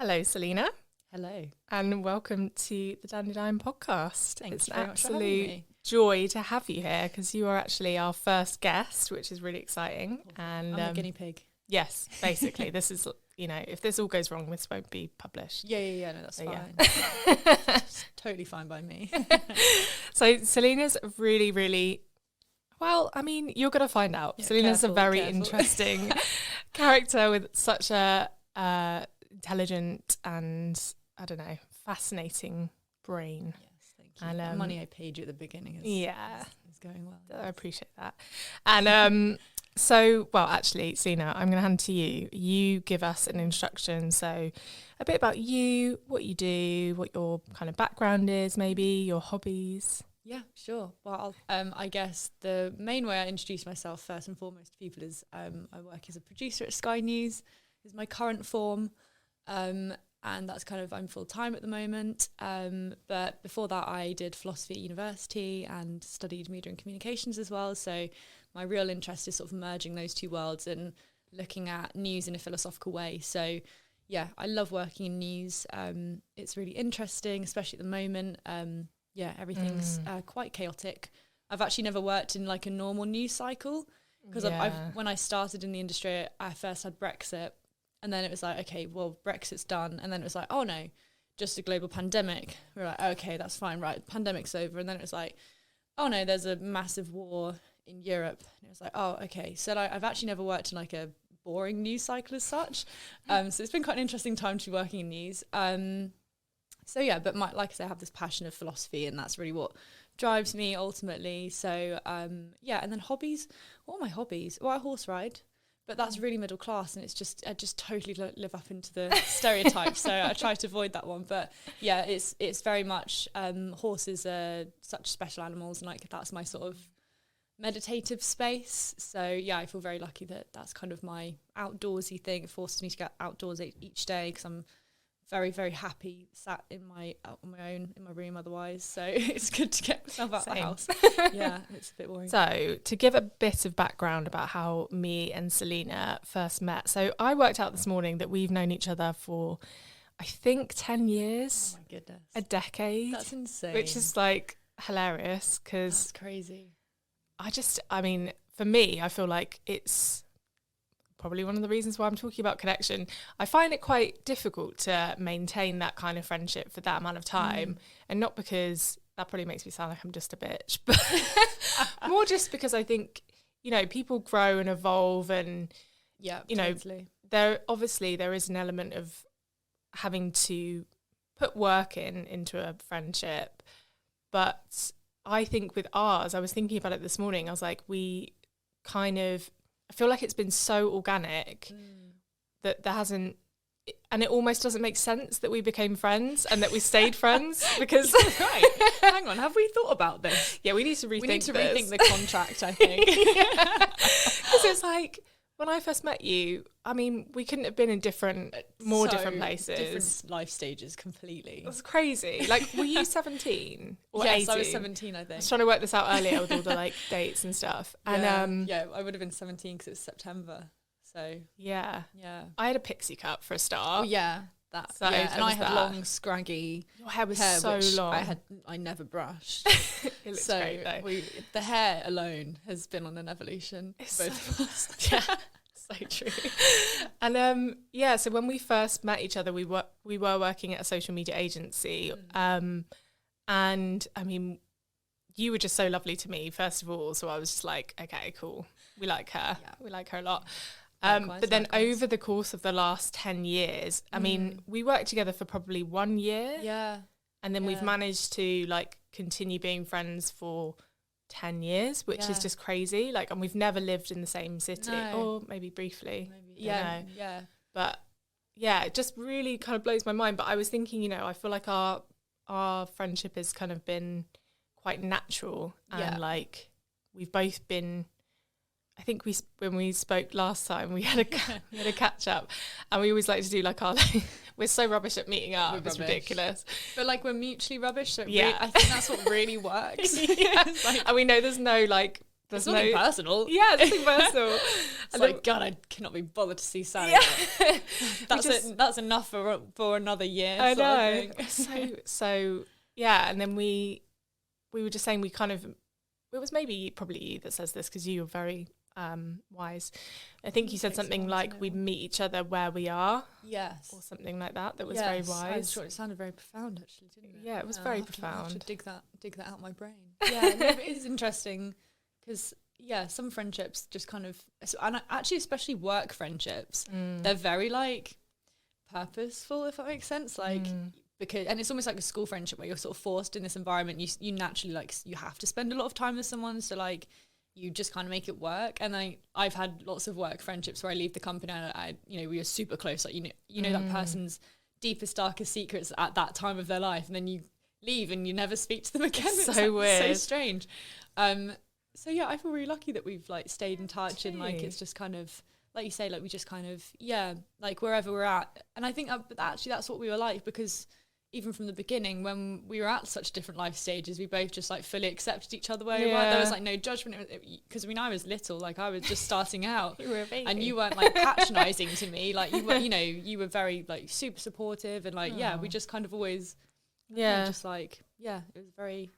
Hello, Selina. Hello. And welcome to the Dandelion Podcast. Thanks it's an very much for having absolute me. joy to have you here because you are actually our first guest, which is really exciting. And I'm a guinea pig. Yes, basically, this is, if this all goes wrong, this won't be published. Yeah, no, that's So, fine. yeah. It's totally fine by me. So Selina's really, you're going to find out. Yeah, Selina's a very careful. interesting character with such a intelligent and, fascinating brain. Yes, thank you. And, the money I paid you at the beginning is going well. I appreciate that. And actually, Selina, I'm going to hand to you. You give us an introduction. So a bit about you, what you do, what your kind of background is, maybe your hobbies. Yeah, sure. Well, I guess the main way I introduce myself first and foremost to people is I work as a producer at Sky News, is my current form. And that's I'm full-time at the moment. But before that, I did philosophy at university and studied media and communications as well. So my real interest is sort of merging those two worlds and looking at news in a philosophical way. So yeah, I love working in news. It's really interesting, especially at the moment. Everything's quite chaotic. I've actually never worked in like a normal news cycle because when I started in the industry, I first had Brexit. And then it was like, okay, well, Brexit's done. And then it was like, oh no, just a global pandemic. We're like, okay, that's fine, right, pandemic's over. And then it was like, oh no, there's a massive war in Europe. And it was like, oh, okay. So I've actually never worked in like a boring news cycle as such. So it's been quite an interesting time to be working in news. But like I say, I have this passion of philosophy and that's really what drives me ultimately. So, and then hobbies. What are my hobbies? Well, I horse ride. But that's really middle class, and I just totally live up into the stereotype. So I try to avoid that one. But yeah, it's very much horses are such special animals, and like that's my sort of meditative space. So yeah, I feel very lucky that that's kind of my outdoorsy thing. It forces me to get outdoors each day because I'm very, very happy sat on my own in my room otherwise. So it's good to get myself out of the house. Yeah, it's a bit boring. So to give a bit of background about how me and Selina first met. So I worked out this morning that we've known each other for, I think, 10 years. Oh my goodness. A decade. That's insane. Which is like hilarious because... That's crazy. For me, I feel like it's probably one of the reasons why I'm talking about connection. I find it quite difficult to maintain that kind of friendship for that amount of time. And not because that probably makes me sound like I'm just a bitch, but more just because I think, people grow and evolve and, totally. there is an element of having to put work into a friendship. But I think with ours, I was thinking about it this morning, I was like, I feel like it's been so organic that there hasn't, and it almost doesn't make sense that we became friends and that we stayed friends because... Right, hang on, have we thought about this? Yeah, we need to rethink the contract, I think. Because it's like, when I first met you, we couldn't have been in different places. Different life stages completely. That's crazy. Like, were you 17 or yes, 18? I was 17, I think. I was trying to work this out earlier with all the dates and stuff. And I would have been 17 because it was September. So yeah. I had a pixie cut for a start. Oh yeah, that. So, yeah. And I had long, scraggy. Your hair was so long. I never brushed. It looks great though. The hair alone has been on an evolution. It's both of us. Yeah. So true. And so when we first met each other, we were working at a social media agency. And you were just so lovely to me, first of all. So I was just like, okay, cool. We like her. Yeah. We like her a lot. But then over the course of the last 10 years, we worked together for probably 1 year. Yeah. And then we've managed to continue being friends for 10 years, which is just crazy. And we've never lived in the same city, or maybe briefly. Yeah. But yeah, it just really kind of blows my mind. But I was thinking, I feel like our friendship has kind of been quite natural, and we've both been. I think when we spoke last time, we had a catch up, and we always like to do we're so rubbish at meeting up. It's ridiculous. But we're mutually rubbish. So I think that's what really works. And we know there's no There's nothing personal. Yeah, it's nothing personal. It's like, God, I cannot be bothered to see Sally. Yeah. That's enough for another year. I know. So yeah, and then we were just saying it was probably you that says this because you were very wise. I think you said something like we'd meet each other where we are. Yes. Or something like that. That was very wise. I'm sure it sounded very profound actually, didn't it? Yeah, it was very profound. I should dig that out of my brain. Yeah, it is interesting because some friendships just kind of, and actually especially work friendships, they're very like purposeful, if that makes sense. Like because, and it's almost like a school friendship where you're sort of forced in this environment. You naturally like you have to spend a lot of time with someone, so like you just kind of make it work. And I've had lots of work friendships where I leave the company and we are super close. Like you know that person's deepest, darkest secrets at that time of their life, and then you leave and you never speak to them again. It's so weird, so strange. So yeah, I feel really lucky that we've like stayed in touch, and like it's just kind of like you say, like we just kind of like wherever we're at. And I think actually that's what we were like, because even from the beginning, when we were at such different life stages, we both just like fully accepted each other where we were. There was like no judgment, because I was little, like I was just starting out. You were a baby. And you weren't like patronising to me, like you were, you were very like super supportive, and like we just kind of always just like it was very,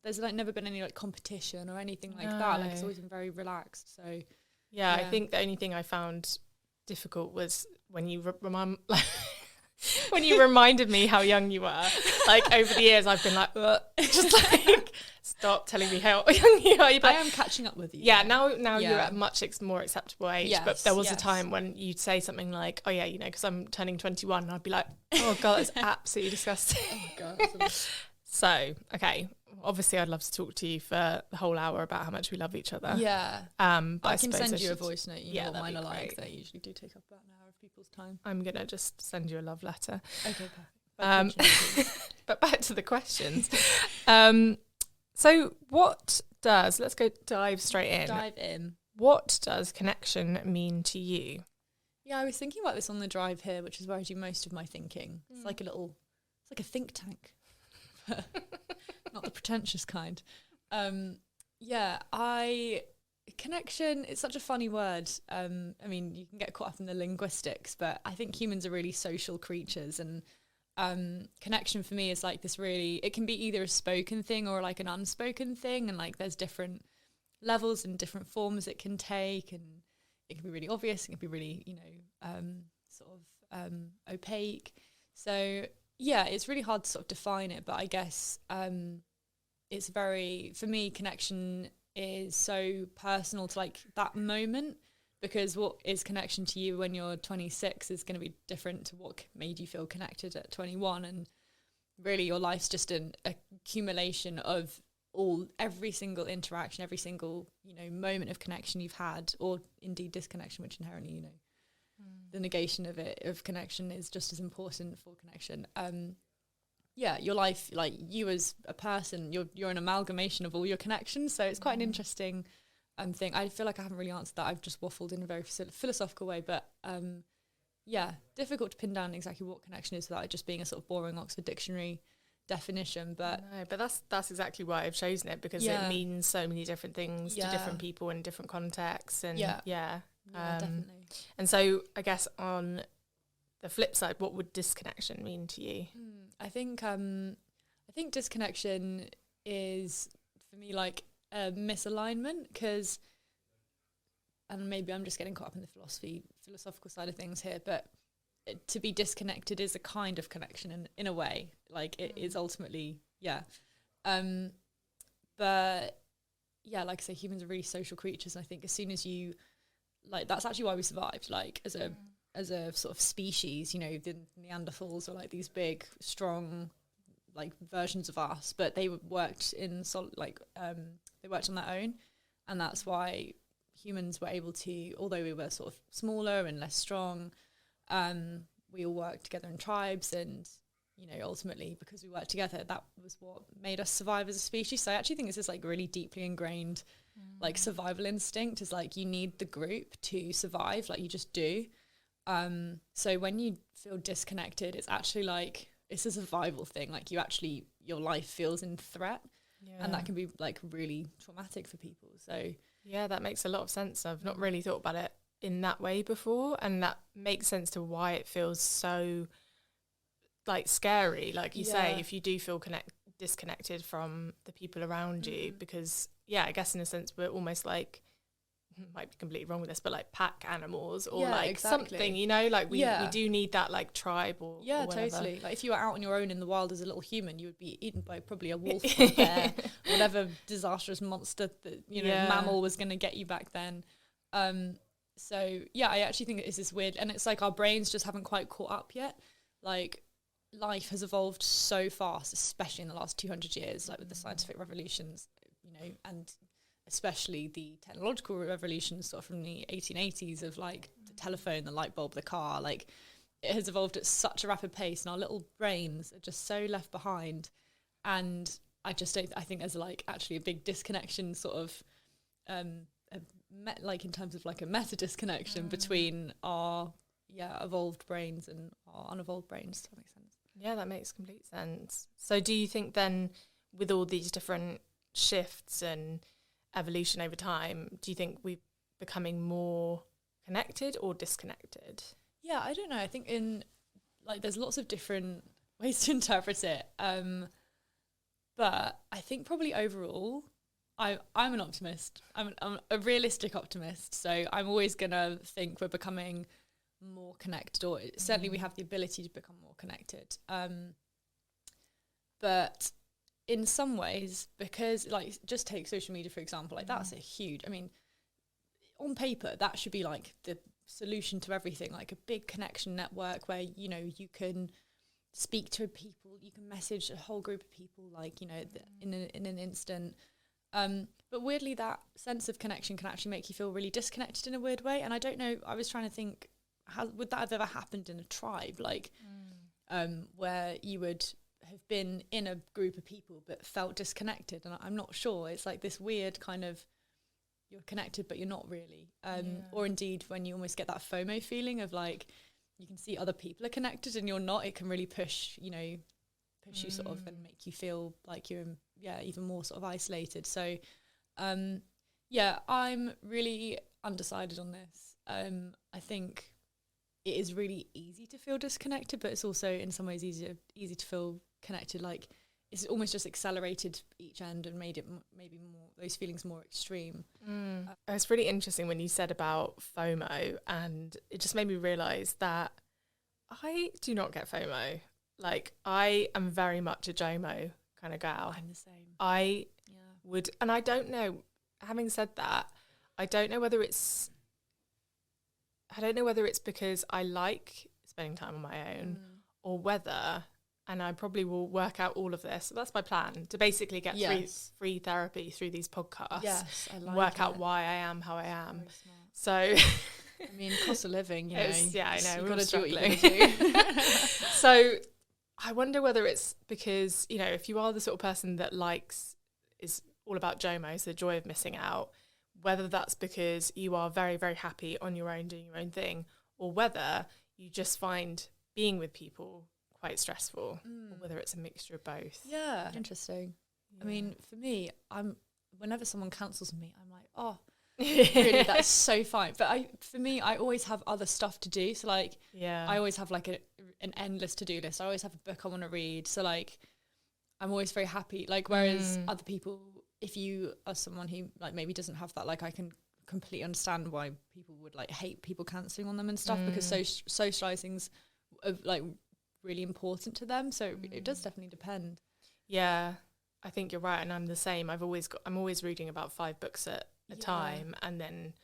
there's like never been any like competition or anything like that. Like it's always been very relaxed. So I think the only thing I found difficult was when you when you reminded me how young you were. Like over the years I've been like just like stop telling me how young you are. I am catching up with you. Yeah, now you're at a much more acceptable age. Yes, but there was a time when you'd say something like, oh yeah, because I'm turning 21, and I'd be like, oh God, that's absolutely disgusting. Oh God. So, okay, obviously I'd love to talk to you for the whole hour about how much we love each other. Yeah. But I can send you a voice note. You know what mine are like. They usually do take up about an hour of people's time. I'm going to just send you a love letter. Okay, but back to the questions. So let's go dive straight in. Dive in. What does connection mean to you? Yeah, I was thinking about this on the drive here, which is where I do most of my thinking. It's like a think tank. Not the pretentious kind. Connection, it's such a funny word. I mean, you can get caught up in the linguistics, but I think humans are really social creatures, and connection for me is like this really, it can be either a spoken thing or like an unspoken thing, and like there's different levels and different forms it can take, and it can be really obvious, it can be really, opaque. So yeah, it's really hard to sort of define it, but I guess it's very, for me, connection is so personal to like that moment, because what is connection to you when you're 26 is going to be different to what made you feel connected at 21. And really your life's just an accumulation of every single interaction, every single, moment of connection you've had, or indeed disconnection, which inherently, the negation of connection is just as important for connection. Your life, like you as a person, you're an amalgamation of all your connections. So it's quite an interesting thing. I feel like I haven't really answered that. I've just waffled in a very philosophical way, but difficult to pin down exactly what connection is without it just being a sort of boring Oxford Dictionary definition. But no, but that's exactly why I've chosen it, because it means so many different things to different people in different contexts, and definitely. And so I guess on the flip side, what would disconnection mean to you? I think disconnection is for me like a misalignment, because, and maybe I'm just getting caught up in the philosophical side of things here, but to be disconnected is a kind of connection in a way, like it is ultimately but yeah, like I say, humans are really social creatures, and I think as soon as you, like, that's actually why we survived, like as a sort of species, the Neanderthals were like these big, strong, like versions of us, but they worked they worked on their own, and that's why humans were able to, although we were sort of smaller and less strong, we all worked together in tribes, and ultimately because we worked together, that was what made us survive as a species. So I actually think this is like really deeply ingrained like survival instinct, is like you need the group to survive, like you just do. So when you feel disconnected, it's actually like it's a survival thing, like your life feels in threat, and that can be like really traumatic for people. So Yeah, that makes a lot of sense. I've not really thought about it in that way before, and that makes sense to why it feels so like scary, like you say, if you do feel disconnected from the people around you, because I guess in a sense we're almost like, might be completely wrong with this, but like pack animals or something, you know, like we do need that like tribe or totally. Like if you were out on your own in the wild as a little human, you would be eaten by probably a wolf or a bear, whatever disastrous monster that mammal was going to get you back then. So I actually think it's this weird, and it's like our brains just haven't quite caught up yet. Like life has evolved so fast, especially in the last 200 years, like with the scientific revolutions, and especially the technological revolution sort of from the 1880s of like the telephone, the light bulb, the car. Like it has evolved at such a rapid pace, and our little brains are just so left behind. And I think there's like actually a big disconnection sort of like in terms of like a meta disconnection between our evolved brains and our unevolved brains. Does that make sense? Yeah, that makes complete sense. So do you think then, with all these different shifts and evolution over time, do you think we're becoming more connected or disconnected? Yeah, I don't know. I think there's lots of different ways to interpret it. But I think probably overall, I'm an optimist. I'm a realistic optimist. So I'm always going to think we're becoming more connected, or certainly we have the ability to become more connected. But in some ways, because like just take social media for example, like that's a huge, I mean, on paper that should be like the solution to everything, like a big connection network where you can speak to people, you can message a whole group of people like in an instant. But weirdly, that sense of connection can actually make you feel really disconnected in a weird way. And I don't know, I was trying to think, would that have ever happened in a tribe, like where you would have been in a group of people but felt disconnected? And I'm not sure. It's like this weird kind of, you're connected but you're not really. Or indeed when you almost get that FOMO feeling of like you can see other people are connected and you're not, it can really push you sort of and make you feel like you're even more sort of isolated. So I'm really undecided on this. I think it is really easy to feel disconnected, but it's also in some ways easy to feel connected. Like it's almost just accelerated each end and made it maybe more, those feelings more extreme. It's really interesting when you said about FOMO, and it just made me realise that I do not get FOMO. Like I am very much a JOMO kind of gal. I'm the same. I would, and I don't know, having said that, I don't know whether it's because I like spending time on my own or whether, and I probably will work out all of this. So that's my plan, to basically get free therapy through these podcasts. Yes, I like work out why I am how I am. So, I mean, cost of living, I know, we've got to do what you do. So I wonder whether it's because, if you are the sort of person that is all about JOMO, so the joy of missing out, whether that's because you are very, very happy on your own, doing your own thing, or whether you just find being with people quite stressful, or whether it's a mixture of both. Yeah, interesting. Yeah. I mean, for me, whenever someone cancels me, I'm like, oh, really, that's so fine. But for me, I always have other stuff to do. So like, I always have like an endless to-do list. I always have a book I want to read. So like, I'm always very happy. Like, whereas other people, if you are someone who like maybe doesn't have that, like I can completely understand why people would like hate people cancelling on them and stuff, because socializing's like really important to them. So it does definitely depend. Yeah, I think you're right, and I'm the same. I'm always reading about 5 books at a time, and then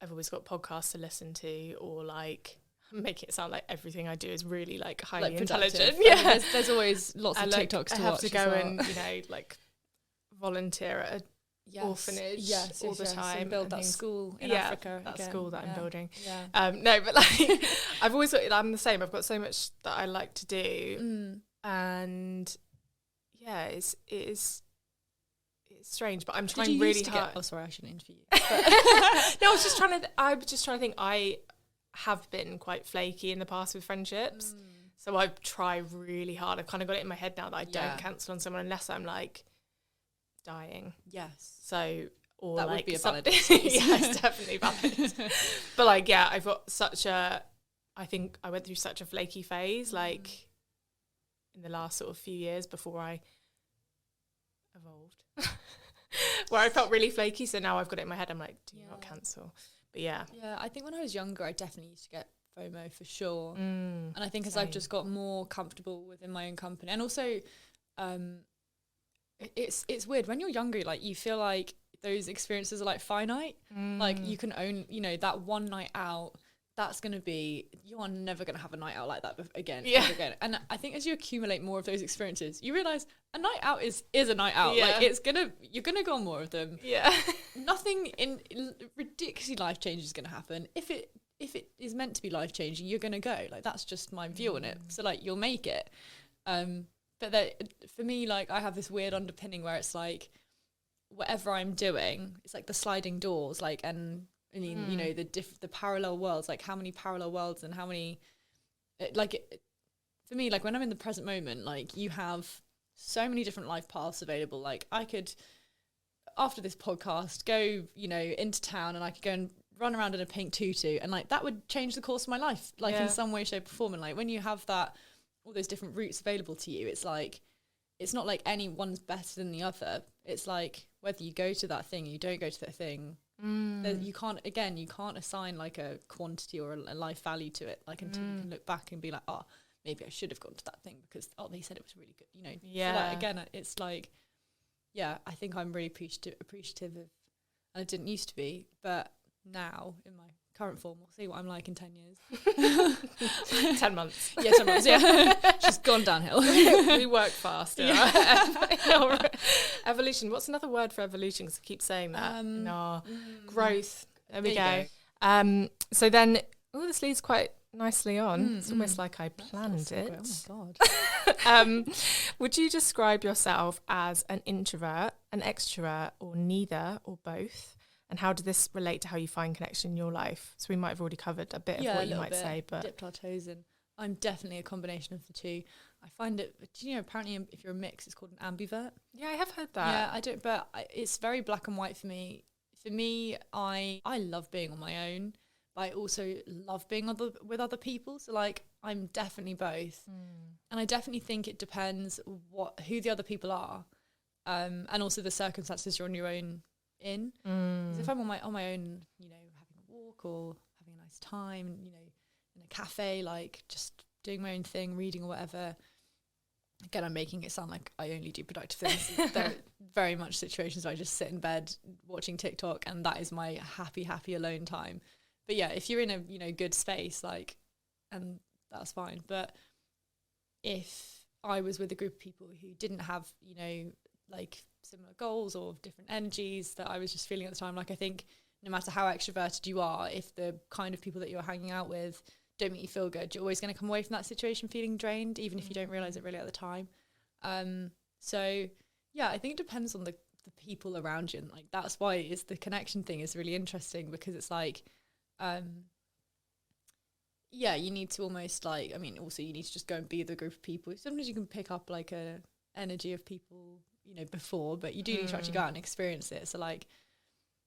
I've always got podcasts to listen to, or like make it sound like everything I do is really like highly like intelligent. Yeah, I mean, there's always lots of TikToks to watch. I have to go and like volunteer at an orphanage all the time and build that school in Africa. That school that I'm building. Yeah. No, but like I've always got, I'm the same. I've got so much that I like to do, and it is strange. But I'm trying really hard. Oh, sorry, I shouldn't interview you. No, I was just trying to think. I have been quite flaky in the past with friendships, so I try really hard. I've kind of got it in my head now that I don't cancel on someone unless I'm like dying. Yes. So or that like would be a valid yeah, it's definitely valid. But like, yeah, I've got I think I went through such a flaky phase, like in the last sort of few years before I evolved, where I felt really flaky. So now I've got it in my head. I'm like, do not cancel. But yeah. Yeah, I think when I was younger, I definitely used to get FOMO for sure. And I think as I've just got more comfortable within my own company, and also it's weird when you're younger, like you feel like those experiences are like finite. Like you can own, you know, that one night out, that's going to be, you are never going to have a night out like that again. Ever again. And I think as you accumulate more of those experiences, you realize a night out is a night out. Like you're going to go on more of them. Yeah. Nothing in ridiculously life change is going to happen. If it is meant to be life changing, you're going to go. Like that's just my view on it. So like you'll make it. But for me, like I have this weird underpinning where it's like whatever I'm doing, it's like the sliding doors, like, and I mean, you know, the parallel worlds, like how many parallel worlds and how many, for me, like when I'm in the present moment, like you have so many different life paths available. Like I could, after this podcast, go, you know, into town and I could go and run around in a pink tutu and like that would change the course of my life, like in some way, shape or form. And like when you have that, all those different routes available to you, it's like, it's not like any one's better than the other. It's like whether you go to that thing, you don't go to that thing, you can't assign like a quantity or a life value to it, like until you can look back and be like, oh, maybe I should have gone to that thing because they said it was really good, you know. So like, again, it's like, yeah, I think I'm really appreciative of, and I didn't used to be, but now in my current form, we'll see what I'm like in 10 years. 10 months. Yeah, 10 months, yeah. She's gone downhill. We work faster. Yeah. Evolution. What's another word for evolution? Because I keep saying that. No. Growth. There we go. So then, this leads quite nicely on. It's almost like I planned it. Oh my God. Would you describe yourself as an introvert, an extrovert, or neither, or both? And how does this relate to how you find connection in your life? So we might have already covered a bit of what you might say, but dipped our toes in. I'm definitely a combination of the two. I find it, do you know, apparently if you're a mix, it's called an ambivert. Yeah, I have heard that. Yeah, I don't, but it's very black and white for me. For me, I love being on my own, but I also love being with other people. So like, I'm definitely both. And I definitely think it depends who the other people are, and also the circumstances you're on your own in. Because if I'm on my own, you know, having a walk or having a nice time, you know, in a cafe, like just doing my own thing, reading or whatever. Again, I'm making it sound like I only do productive things. There are very much situations where I just sit in bed watching TikTok and that is my happy alone time. But yeah, if you're in a, you know, good space, like, and that's fine. But if I was with a group of people who didn't have, you know, like similar goals or different energies that I was just feeling at the time, like I think no matter how extroverted you are, if the kind of people that you're hanging out with don't make you feel good, you're always going to come away from that situation feeling drained, even if you don't realise it really at the time. So yeah, I think it depends on the people around you, and like that's why it's the connection thing is really interesting, because it's like yeah, you need to almost like, I mean, also you need to just go and be with a group of people. Sometimes you can pick up like a energy of people, you know, before, but you do need to actually go out and experience it. So like,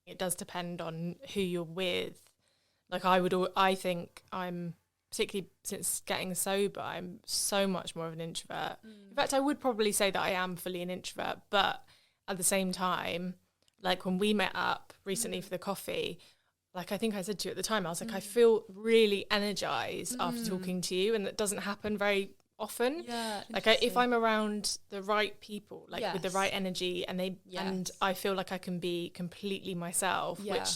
it does depend on who you're with. Like I think I'm, particularly since getting sober, I'm so much more of an introvert. In fact, I would probably say that I am fully an introvert, but at the same time, like when we met up recently for the coffee, like I think I said to you at the time, I was like, I feel really energized after talking to you, and that doesn't happen very often. Yeah, like if I'm around the right people, like with the right energy, and and I feel like I can be completely myself, which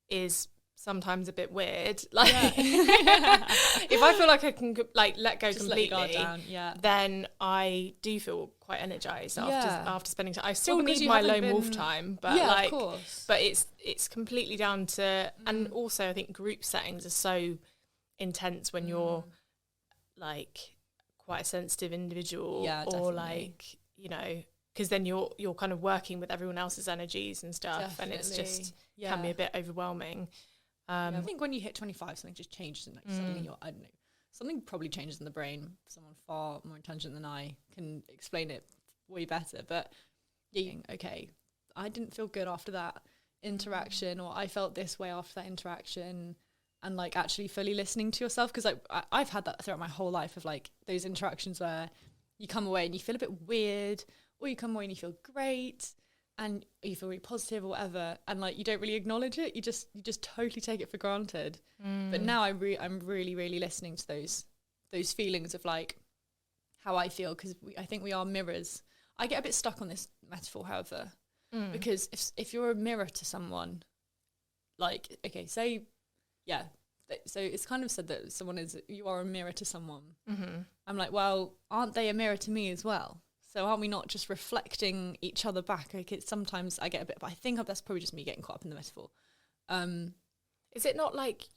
is sometimes a bit weird. Like if I feel like I can like let go just completely, let your guard down, then I do feel quite energized after spending time. I still need my lone wolf time, but like, of course. But it's completely down to, and also I think group settings are so intense when you're like quite a sensitive individual, or like, you know, because then you're kind of working with everyone else's energies and stuff, and it's just can be a bit overwhelming. I think when you hit 25, something just changes, and like suddenly I don't know, something probably changes in the brain. Someone far more intelligent than I can explain it way better. But okay, I didn't feel good after that. interaction, or I felt this way after that interaction, and like actually fully listening to yourself. Because like I've had that throughout my whole life of like those interactions where you come away and you feel a bit weird, or you come away and you feel great and you feel really positive or whatever, and like you don't really acknowledge it, you just totally take it for granted. But now I'm really listening to those feelings of like how I feel, because I think we are mirrors. I get a bit stuck on this metaphor, however, because if you're a mirror to someone, like, okay, say, yeah, so it's kind of said that you are a mirror to someone. I'm like, well, aren't they a mirror to me as well? So aren't we not just reflecting each other back? Like, it's sometimes I get a bit, but I think that's probably just me getting caught up in the metaphor. Is it not like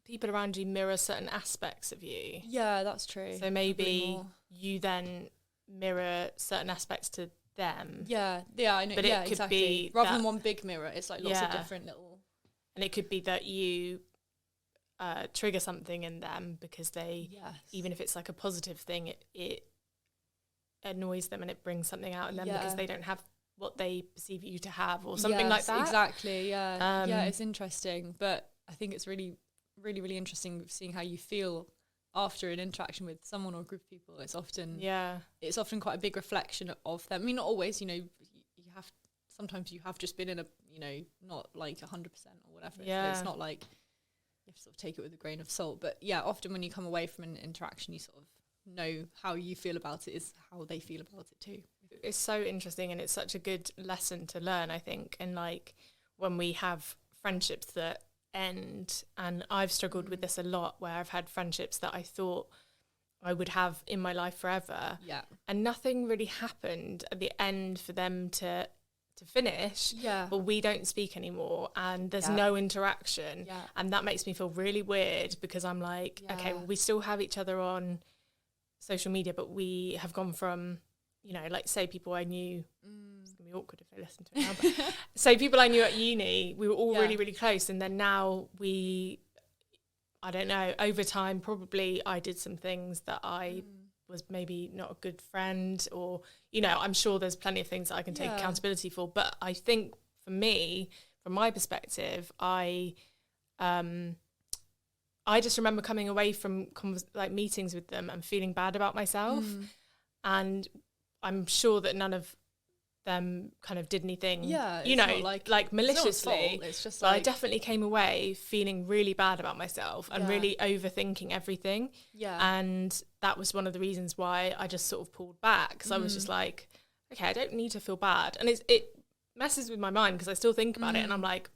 people around you mirror certain aspects of you? Yeah, that's true. So maybe you then mirror certain aspects to them. Yeah, I know. But yeah, it could exactly. be rather than one big mirror, it's like lots of Yeah. different little. And it could be that you trigger something in them because they, even if it's like a positive thing, it annoys them and it brings something out in them because they don't have what they perceive you to have, or something like that. Exactly. Yeah. Yeah, it's interesting, but I think it's really interesting seeing how you feel after an interaction with someone or a group of people. It's often quite a big reflection of them. I mean, not always, you have, sometimes you have just been in a, not like 100% or whatever. Yeah. It's not like you have to sort of take it with a grain of salt. But yeah, often when you come away from an interaction, you sort of know how you feel about it is how they feel about it too. It's so interesting, and it's such a good lesson to learn, I think. And like when we have friendships that end, and I've struggled with this a lot, where I've had friendships that I thought I would have in my life forever, and nothing really happened at the end for them to finish, but we don't speak anymore, and there's no interaction, and that makes me feel really weird, because I'm like, okay, well, we still have each other on social media, but we have gone from, like, say people I knew, it's gonna be awkward if they listen to it now, but say people I knew at uni, we were all really, really close, and then now I don't know, over time, probably I did some things that I was maybe not a good friend, or, I'm sure there's plenty of things that I can take accountability for, but I think for me, from my perspective, I just remember coming away from meetings with them and feeling bad about myself, and I'm sure that none of them kind of did anything, like maliciously. It's just but I definitely came away feeling really bad about myself and really overthinking everything. And that was one of the reasons why I just sort of pulled back, because I was just like, okay, I don't need to feel bad. And it messes with my mind, because I still think about it, and I'm like,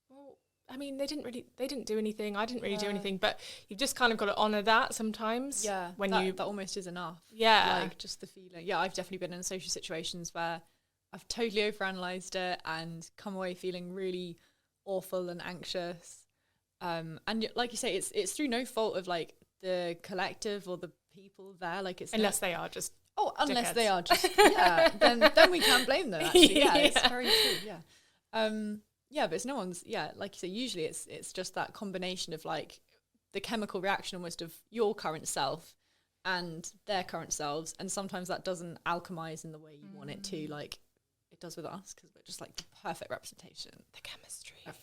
well, I mean, they didn't do anything. I didn't really do anything, but you've just kind of got to honour that sometimes. Yeah, when that almost is enough. Yeah. Like, just the feeling. Yeah, I've definitely been in social situations where I've totally overanalyzed it and come away feeling really awful and anxious. And like you say, it's through no fault of like the collective or the people there. Like, it's unless they are just unless dickheads. They are just then we can't blame them. Actually, it's very true. Yeah, but it's no one's. Yeah, like you say, usually it's just that combination of like the chemical reaction almost of your current self and their current selves, and sometimes that doesn't alchemize in the way you want it to, like it does with us, because we're just like the perfect representation, the chemistry of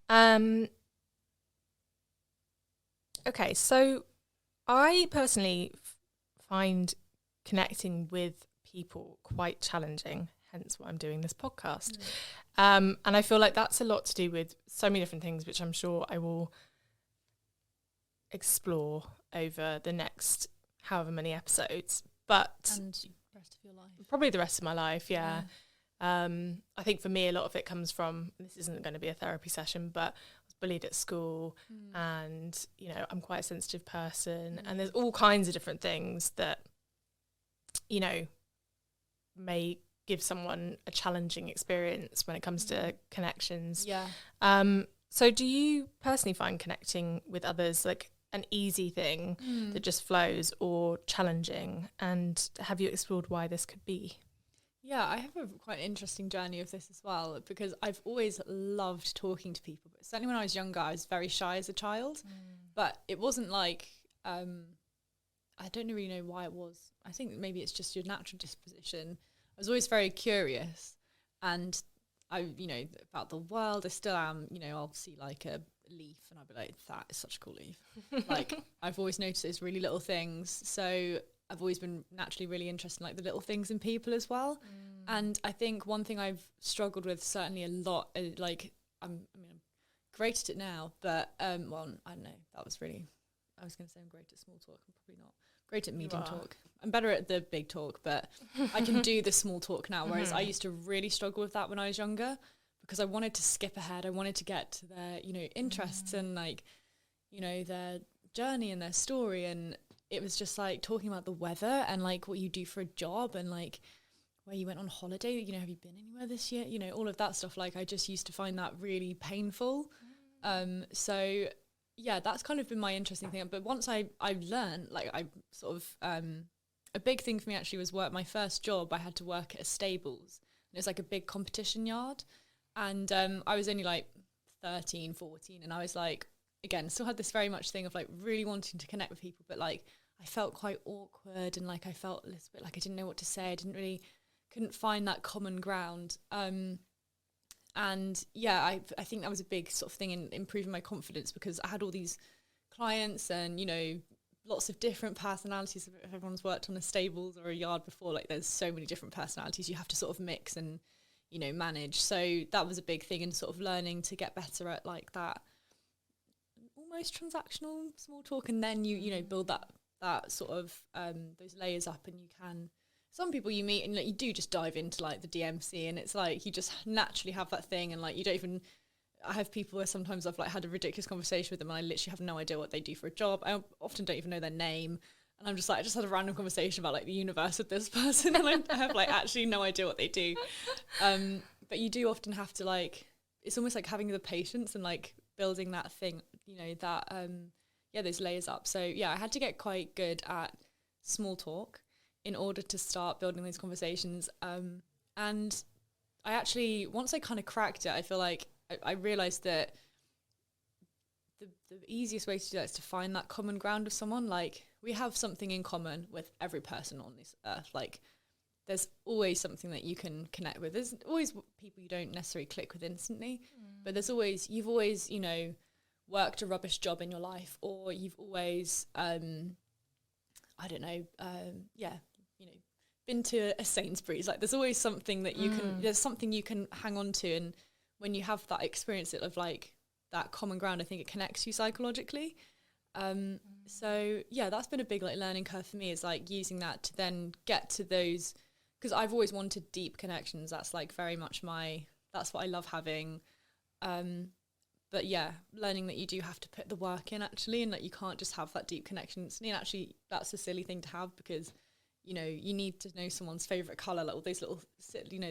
friendship. Okay, so I personally find connecting with people quite challenging, hence why I'm doing this podcast. And I feel like that's a lot to do with so many different things, which I'm sure I will explore over the next however many episodes, but and the rest of your life, probably the rest of my life. I think for me a lot of it comes from, this isn't going to be a therapy session, but I was bullied at school, and I'm quite a sensitive person, and there's all kinds of different things that may give someone a challenging experience when it comes to connections. So do you personally find connecting with others like an easy thing that just flows, or challenging? And have you explored why this could be? Yeah, I have a quite interesting journey of this as well, because I've always loved talking to people, but certainly when I was younger, I was very shy as a child, but it wasn't like, I don't really know why it was. I think maybe it's just your natural disposition. was always very curious, and I, about the world. I still am. I'll see like a leaf and I'll be like, that is such a cool leaf. Like I've always noticed those really little things. So I've always been naturally really interested in like the little things in people as well. And I think one thing I've struggled with certainly a lot, like I'm great at it now, but well, I don't know. I was going to say I'm great at small talk. I'm probably not great at medium talk. I'm better at the big talk, but I can do the small talk now. Whereas I used to really struggle with that when I was younger, because I wanted to skip ahead. I wanted to get to their, interests and like, their journey and their story. And it was just like talking about the weather and like what you do for a job and like where you went on holiday, have you been anywhere this year? All of that stuff. Like I just used to find that really painful. So yeah, that's kind of been my interesting thing. But once I learned, like I sort of, a big thing for me actually was my first job. I had to work at a stables. And it was like a big competition yard. And I was only like 13, 14. And I was like, again, still had this very much thing of like really wanting to connect with people. But like I felt quite awkward and like I felt a little bit like I didn't know what to say. I couldn't find that common ground. And yeah, I think that was a big sort of thing in improving my confidence, because I had all these clients and, lots of different personalities. If everyone's worked on a stables or a yard before, like there's so many different personalities you have to sort of mix and, manage. So that was a big thing in sort of learning to get better at like that almost transactional small talk. And then you build that sort of those layers up, and you can, some people you meet and like you do just dive into like the DMC, and it's like you just naturally have that thing, and like you don't even, I have people where sometimes I've like had a ridiculous conversation with them and I literally have no idea what they do for a job. I often don't even know their name, and I'm just like, I just had a random conversation about like the universe with this person and I have like actually no idea what they do. But you do often have to like, it's almost like having the patience and like building that thing, those layers up. So yeah, I had to get quite good at small talk in order to start building those conversations. And I actually, once I kind of cracked it, I feel like I realised that the easiest way to do that is to find that common ground with someone. Like we have something in common with every person on this earth. Like there's always something that you can connect with. There's always people you don't necessarily click with instantly, but you've always, worked a rubbish job in your life, or you've always, been to a Sainsbury's. Like there's always something that you can, there's something you can hang on to. And when you have that experience of like that common ground, I think it connects you psychologically. So yeah, that's been a big like learning curve for me, is like using that to then get to those, because I've always wanted deep connections. That's like very much that's what I love having. But yeah, learning that you do have to put the work in actually, and that you can't just have that deep connection instantly. And actually that's a silly thing to have, because you need to know someone's favorite color, like all those little,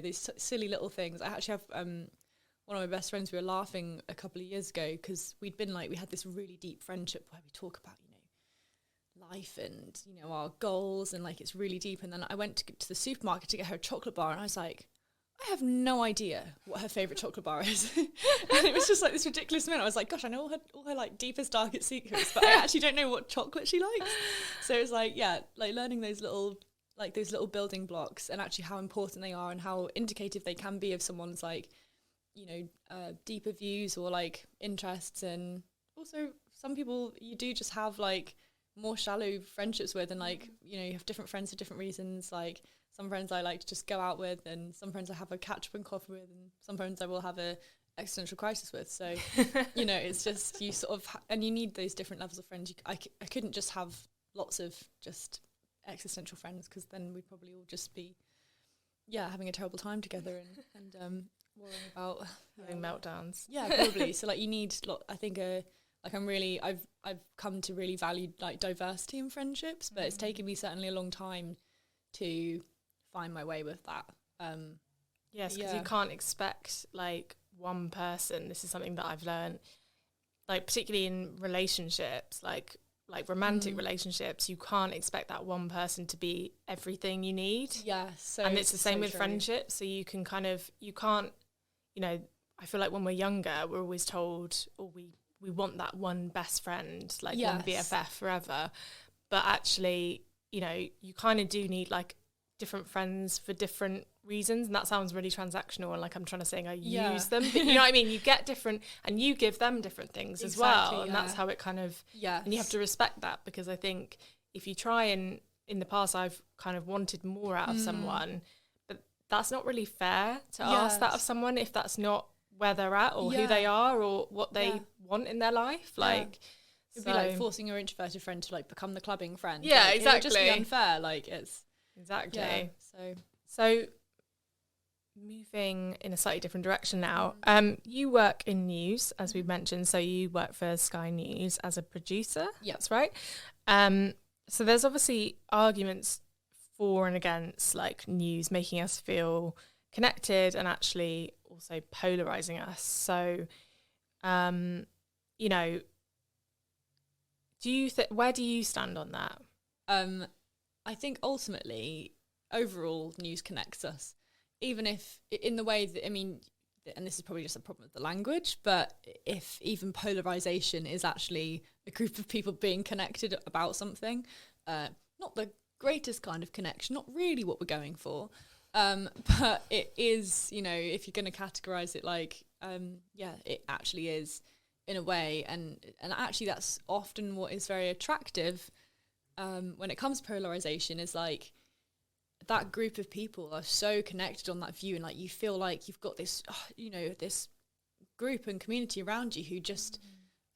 those silly little things. I actually have one of my best friends. We were laughing a couple of years ago because we had this really deep friendship where we talk about life and our goals, and like it's really deep. And then I went to the supermarket to get her a chocolate bar, and I was like, I have no idea what her favorite chocolate bar is. And it was just like this ridiculous moment. I was like, gosh, I know all her like deepest, darkest secrets, but I actually don't know what chocolate she likes. So it was like, yeah, like learning those little building blocks, and actually how important they are and how indicative they can be of someone's like, deeper views or like interests. And also some people you do just have like more shallow friendships with, and like, you have different friends for different reasons. Like some friends I like to just go out with, and some friends I have a catch up and coffee with, and some friends I will have a existential crisis with. So, it's just, you sort of, and you need those different levels of friends. I couldn't just have lots of just existential friends, because then we'd probably all just be, having a terrible time together and worrying about having meltdowns. Yeah, probably. So like you need, I think I've come to really value like diversity in friendships, but it's taken me certainly a long time to find my way with that. Yes, because you can't expect like one person. This is something that I've learned, like particularly in relationships, like romantic relationships, you can't expect that one person to be everything you need. Yeah, so and it's the same with true. Friendships. So you can't, I feel like when we're younger, we're always told, we want that one best friend, like one BFF forever. But actually, you kind of do need like different friends for different reasons, and that sounds really transactional and like I'm trying to say I use them, but you know what I mean, you get different and you give them different things as well, and that's how it kind of and you have to respect that, because I think if you try and in the past I've kind of wanted more out of someone, but that's not really fair to ask that of someone if that's not where they're at or who they are or what they want in their life. Like it'd be like forcing your introverted friend to like become the clubbing friend. Yeah, like, exactly. It would just be unfair. Like it's exactly. So moving in a slightly different direction now. You work in news, as we've mentioned. So you work for Sky News as a producer. That's right. So there's obviously arguments for and against like news making us feel connected and actually also polarizing us. So, you know, where do you stand on that? I think ultimately, overall, news connects us, even if in the way that, I mean, and this is probably just a problem with the language, but if even polarization is actually a group of people being connected about something, not the greatest kind of connection, not really what we're going for, but it is, you know, if you're going to categorize it like, it actually is in a way, and actually that's often what is very attractive when it comes to polarization, is like that group of people are so connected on that view, and like you feel like you've got this, you know, this group and community around you who just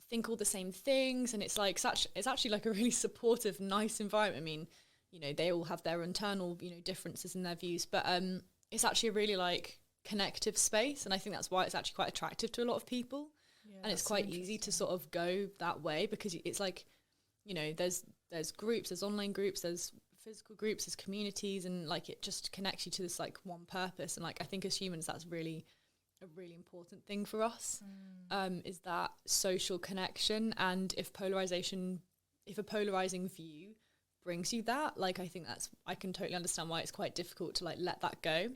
think all the same things, and it's like it's actually like a really supportive, nice environment. I mean, you know, they all have their internal, you know, differences in their views, but it's actually a really like connective space, and I think that's why it's actually quite attractive to a lot of people. And it's quite easy to sort of go that way, because it's like, you know, there's groups, there's online groups, there's physical groups, there's communities, and like it just connects you to this like one purpose. And like I think as humans that's really a really important thing for us, is that social connection. And if a polarizing view brings you that, like I think I can totally understand why it's quite difficult to like let that go,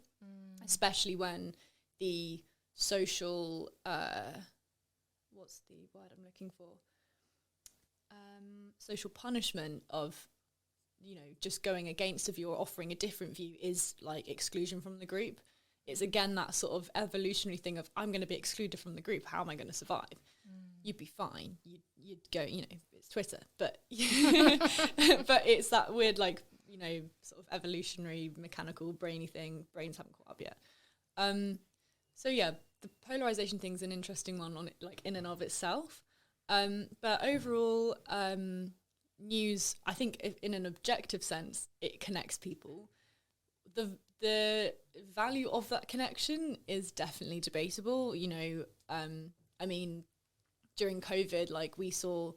especially when the social what's the word I'm looking for? Social punishment of, you know, just going against a view or offering a different view is like exclusion from the group. It's again that sort of evolutionary thing of, I'm going to be excluded from the group, how am I going to survive? You'd be fine. You'd go, you know, it's Twitter, but but it's that weird, like, you know, sort of evolutionary, mechanical, brainy thing. Brains haven't caught up yet. So yeah, the polarization thing's an interesting one on it, like in and of itself. But overall, news, I think in an objective sense, it connects people. The value of that connection is definitely debatable. You know, I mean, during COVID, like we saw a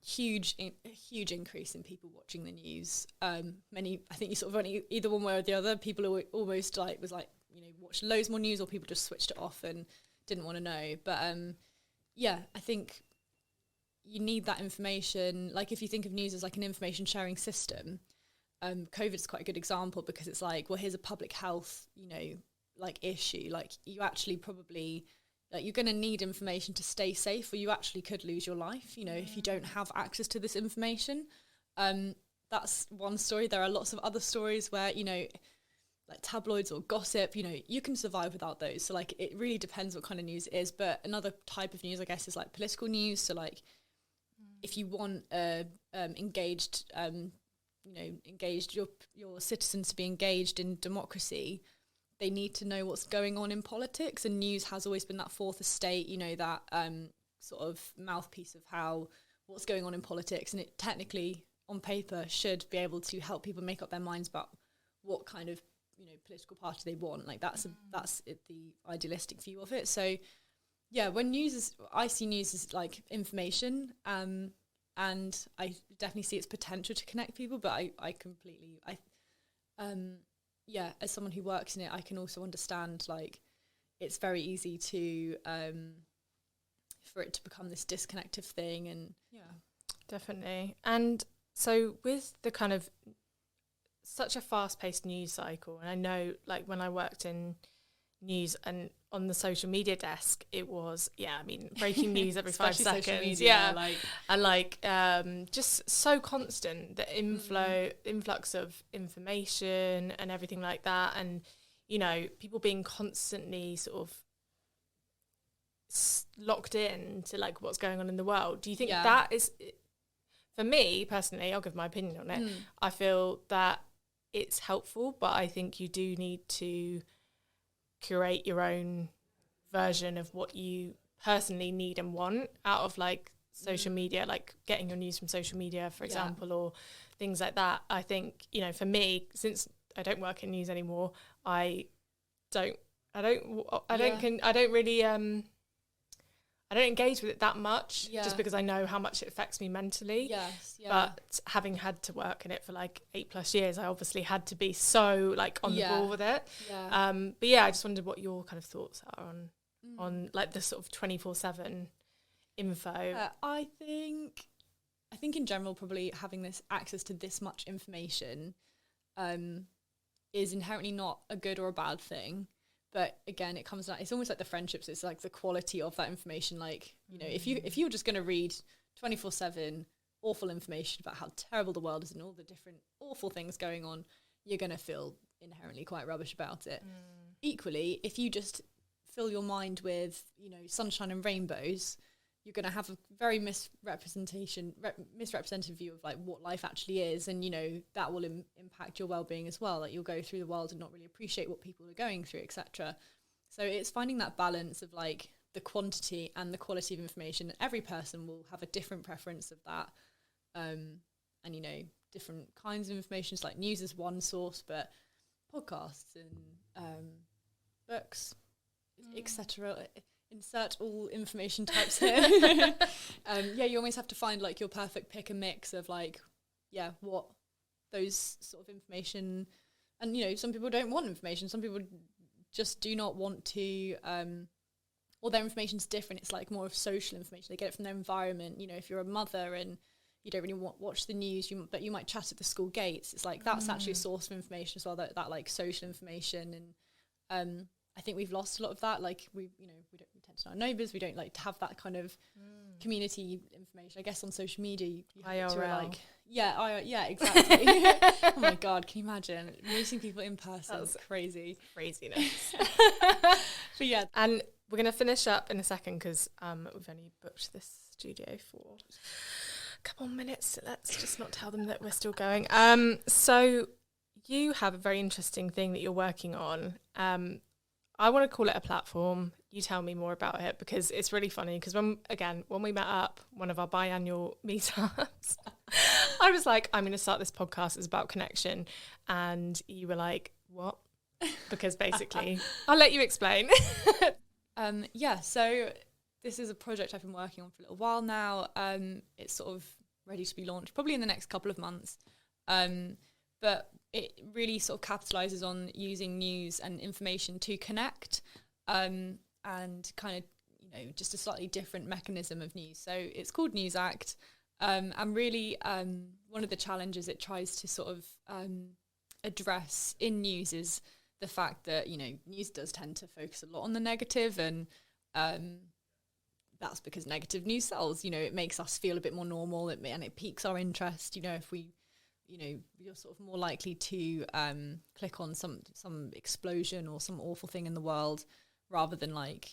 huge increase in people watching the news. I think you sort of went either one way or the other. People were almost like, you know, watched loads more news, or people just switched it off and didn't want to know. But I think you need that information. Like if you think of news as like an information sharing system, COVID is quite a good example, because it's like, well, here's a public health, you know, like issue. Like you actually probably, like you're going to need information to stay safe, or you actually could lose your life, you know, if you don't have access to this information. That's one story. There are lots of other stories where, you know, like tabloids or gossip, you know, you can survive without those. So like it really depends what kind of news it is. But another type of news, I guess, is like political news. So like if you want engaged your citizens to be engaged in democracy, they need to know what's going on in politics, and news has always been that fourth estate, you know, that sort of mouthpiece of what's going on in politics, and it technically on paper should be able to help people make up their minds about what kind of, you know, political party they want. Like that's the idealistic view of it. So yeah, when I see news as like information, and I definitely see its potential to connect people, but as someone who works in it, I can also understand like it's very easy to for it to become this disconnective thing. And definitely. And so with the kind of such a fast-paced news cycle, and I know like when I worked in news, and on the social media desk, it was, breaking news every 5 seconds. Media, just so constant, the influx of information and everything like that. And, people being constantly sort of locked in to like what's going on in the world. Do you think that is, for me personally, I'll give my opinion on it. I feel that it's helpful, but I think you do need to curate your own version of what you personally need and want out of like social media, like getting your news from social media, for example, or things like that. I think, for me, since I don't work in news anymore, I don't engage with it that much, just because I know how much it affects me mentally. Yes, yeah. But having had to work in it for like 8+ years, I obviously had to be so like on the ball with it. Yeah. But yeah, I just wondered what your kind of thoughts are on like the sort of 24/7 info. I think in general, probably having this access to this much information is inherently not a good or a bad thing. But again, it comes down, it's almost like the friendships, it's like the quality of that information. Like, if you're just going to read 24/7 awful information about how terrible the world is and all the different awful things going on, you're going to feel inherently quite rubbish about it. Equally, if you just fill your mind with, sunshine and rainbows, you're going to have a very misrepresented view of like what life actually is, and that will impact your well-being as well. Like, you'll go through the world and not really appreciate what people are going through, etc. So it's finding that balance of like the quantity and the quality of information. Every person will have a different preference of that, and different kinds of information. It's like news is one source, but podcasts and books, etc. Insert all information types here. You always have to find like your perfect pick and mix of like, what those sort of information. And some people don't want information. Some people just do not want to. Or their information's different. It's like more of social information. They get it from their environment. If you're a mother and you don't really watch the news, but you might chat at the school gates. It's like that's actually a source of information as well. That like social information. And I think we've lost a lot of that. Like we tend to know our neighbours. We don't like to have that kind of community information. I guess on social media, you have to like, exactly. Oh my God, can you imagine meeting people in person? That's craziness. But yeah, and we're gonna finish up in a second because we've only booked this studio for a couple of minutes. So let's just not tell them that we're still going. So you have a very interesting thing that you're working on. I want to call it a platform. You tell me more about it, because it's really funny. Because when we met up, one of our biannual meetups, I was like, I'm going to start this podcast. It's about connection. And you were like, what? Because basically, I'll let you explain. So this is a project I've been working on for a little while now. It's sort of ready to be launched probably in the next couple of months. But it really sort of capitalises on using news and information to connect, and kind of, just a slightly different mechanism of news. So it's called News Act, and really one of the challenges it tries to sort of address in news is the fact that, news does tend to focus a lot on the negative, and that's because negative news sells. It makes us feel a bit more normal, and it piques our interest. If we you're sort of more likely to click on some explosion or some awful thing in the world, rather than like,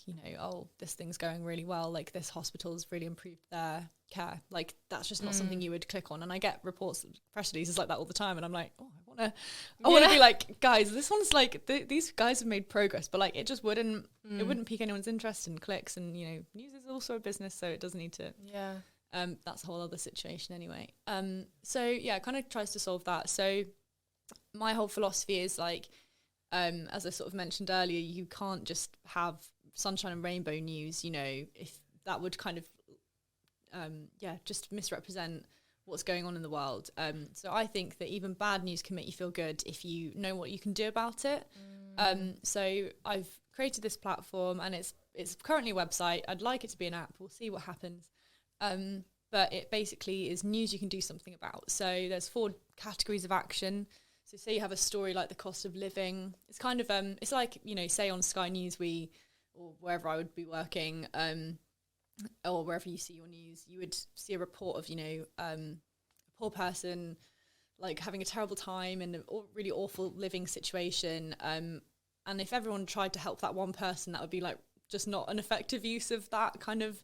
this thing's going really well, like this hospital's really improved their care. Like, that's just not something you would click on. And I get reports, press releases like that all the time, and I'm like, I want to be like, guys, this one's like, these guys have made progress, but like, it just wouldn't pique anyone's interest and clicks. And news is also a business, so it doesn't need to. That's a whole other situation anyway. It kind of tries to solve that. So my whole philosophy is like, as I sort of mentioned earlier, you can't just have sunshine and rainbow news, if that would kind of, just misrepresent what's going on in the world. So I think that even bad news can make you feel good if you know what you can do about it. So I've created this platform, and it's currently a website. I'd like it to be an app. We'll see what happens. But it basically is news you can do something about. So there's 4 categories of action. So say you have a story like the cost of living. It's kind of, it's like, say on Sky News or wherever I would be working, or wherever you see your news, you would see a report of, a poor person like having a terrible time in a really awful living situation. And if everyone tried to help that one person, that would be like just not an effective use of that kind of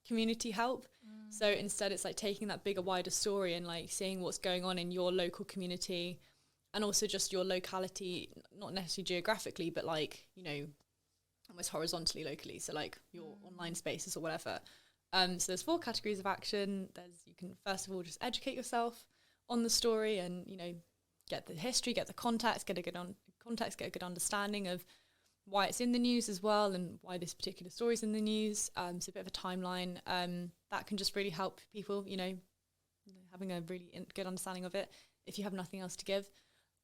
community help. So instead it's like taking that bigger, wider story and like seeing what's going on in your local community, and also just your locality, not necessarily geographically, but like, almost horizontally, locally. So like your online spaces or whatever. So there's 4 categories of action. You can first of all just educate yourself on the story and, get the history, get the context, get a good understanding of why it's in the news as well, and why this particular story is in the news. So a bit of a timeline that can just really help people, having a really good understanding of it if you have nothing else to give.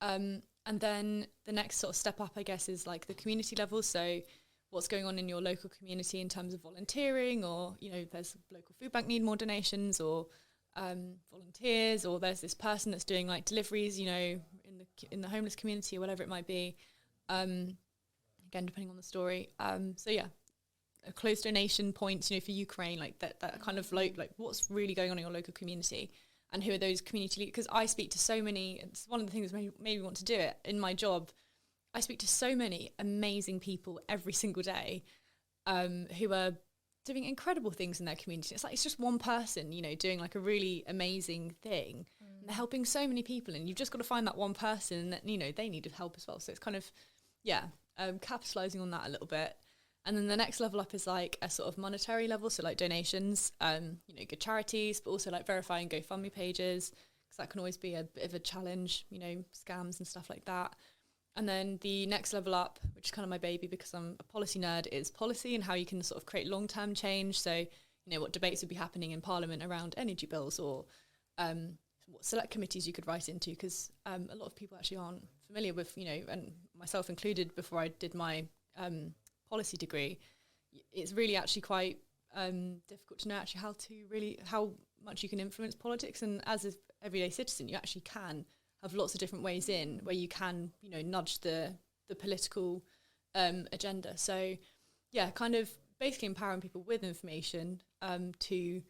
And then the next sort of step up, I guess, is like the community level. So what's going on in your local community in terms of volunteering, or, there's local food bank need more donations, or volunteers, or there's this person that's doing like deliveries, in the homeless community or whatever it might be. Again, depending on the story. So yeah, a close donation points, for Ukraine, like that kind of like what's really going on in your local community, and who are those community leaders? Because I speak to so many, it's one of the things that made me want to do it in my job. I speak to so many amazing people every single day who are doing incredible things in their community. It's like, it's just one person, doing like a really amazing thing. And they're helping so many people, and you've just got to find that one person that, they need help as well. So it's kind of, capitalising on that a little bit. And then the next level up is like a sort of monetary level. So like donations, good charities, but also like verifying GoFundMe pages, because that can always be a bit of a challenge, scams and stuff like that. And then the next level up, which is kind of my baby because I'm a policy nerd, is policy and how you can sort of create long-term change. So, what debates would be happening in Parliament around energy bills, or what select committees you could write into, because a lot of people actually aren't familiar with, and myself included before I did my policy degree, it's really actually quite difficult to know actually how much you can influence politics. And as an everyday citizen, you actually can have lots of different ways in where you can, nudge the political agenda. So, yeah, kind of basically empowering people with information to,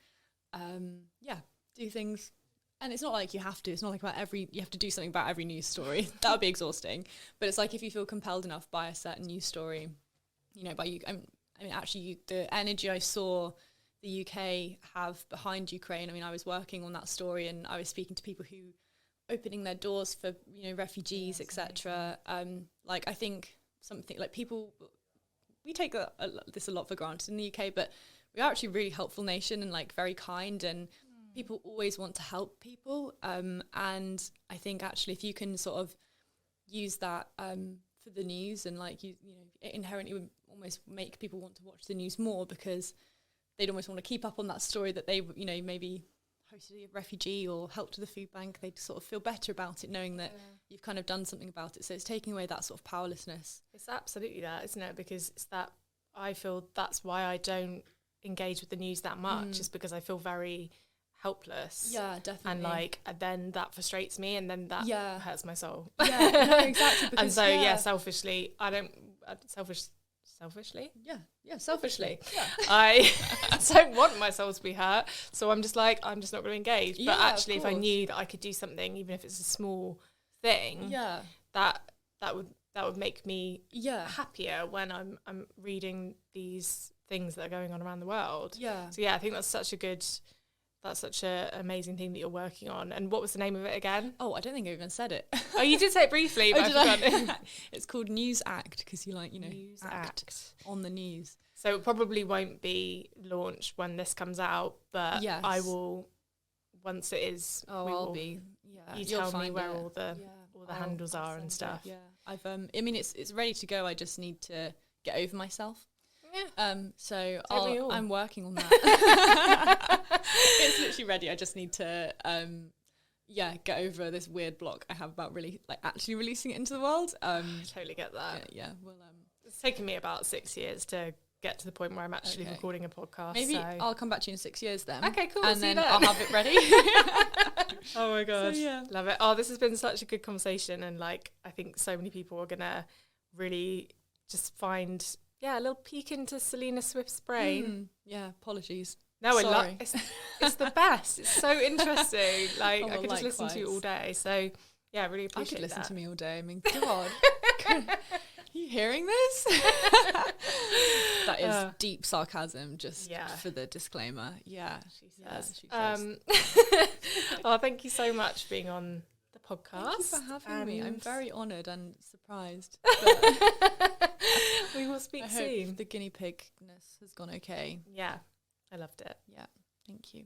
do things. And it's not like you have to. It's not like you have to do something about every news story. That would be exhausting. But it's like if you feel compelled enough by a certain news story, actually, the energy I saw the UK have behind Ukraine. I was working on that story, and I was speaking to people who opening their doors for refugees, etc. I think something like people, we take this a lot for granted in the UK, but we are actually a really helpful nation and like very kind, and people always want to help people. And I think actually if you can sort of use that for the news, and like it inherently would almost make people want to watch the news more, because they'd almost want to keep up on that story that they maybe hosted a refugee or helped with the food bank. They'd sort of feel better about it, knowing that you've kind of done something about it. So it's taking away that sort of powerlessness. It's absolutely that, isn't it? Because it's that, I feel that's why I don't engage with the news that much, just because I feel very helpless. Yeah, definitely. And then that frustrates me, and then that hurts my soul. Yeah, no, exactly. And so, selfishly, selfishly, I don't want my soul to be hurt, so I'm just not going to engage. But actually, if I knew that I could do something, even if it's a small thing, that would make me happier when I'm reading these things that are going on around the world. So I think that's such an amazing thing that you're working on. And what was the name of it again? Oh, I don't think I even said it. Oh, you did say it briefly, but I forgot. It's called News Act, because you News act on the news. So it probably won't be launched when this comes out, but I will, once it is. Oh, I'll be. Yeah, you tell me where all the handles are and stuff. Yeah, I've. It's ready to go. I just need to get over myself. Yeah. So I'm working on that. It's literally ready. I just need to get over this weird block I have about really actually releasing it into the world. I totally get that. Yeah. Well, it's taken me about 6 years to get to the point where I'm actually recording a podcast. Maybe I'll come back to you in 6 years then. Okay, cool. And then I'll have it ready. Oh my god. So, love it. Oh, this has been such a good conversation, and I think so many people are gonna really just find a little peek into Selina Swift's brain. Yeah, apologies. No, I love it's the best. It's so interesting. Like, I could just listen to you all day. So, yeah, I really appreciate I could listen that. to me all day. I mean, God. Are you hearing this? That is deep sarcasm, just for the disclaimer. Yeah, she says. Yeah, she says. Oh, thank you so much for being on the podcast. Thank you for having me. I'm very honoured and surprised. We will speak soon. Hope the guinea pigness has gone okay. Yeah, I loved it. Yeah, thank you.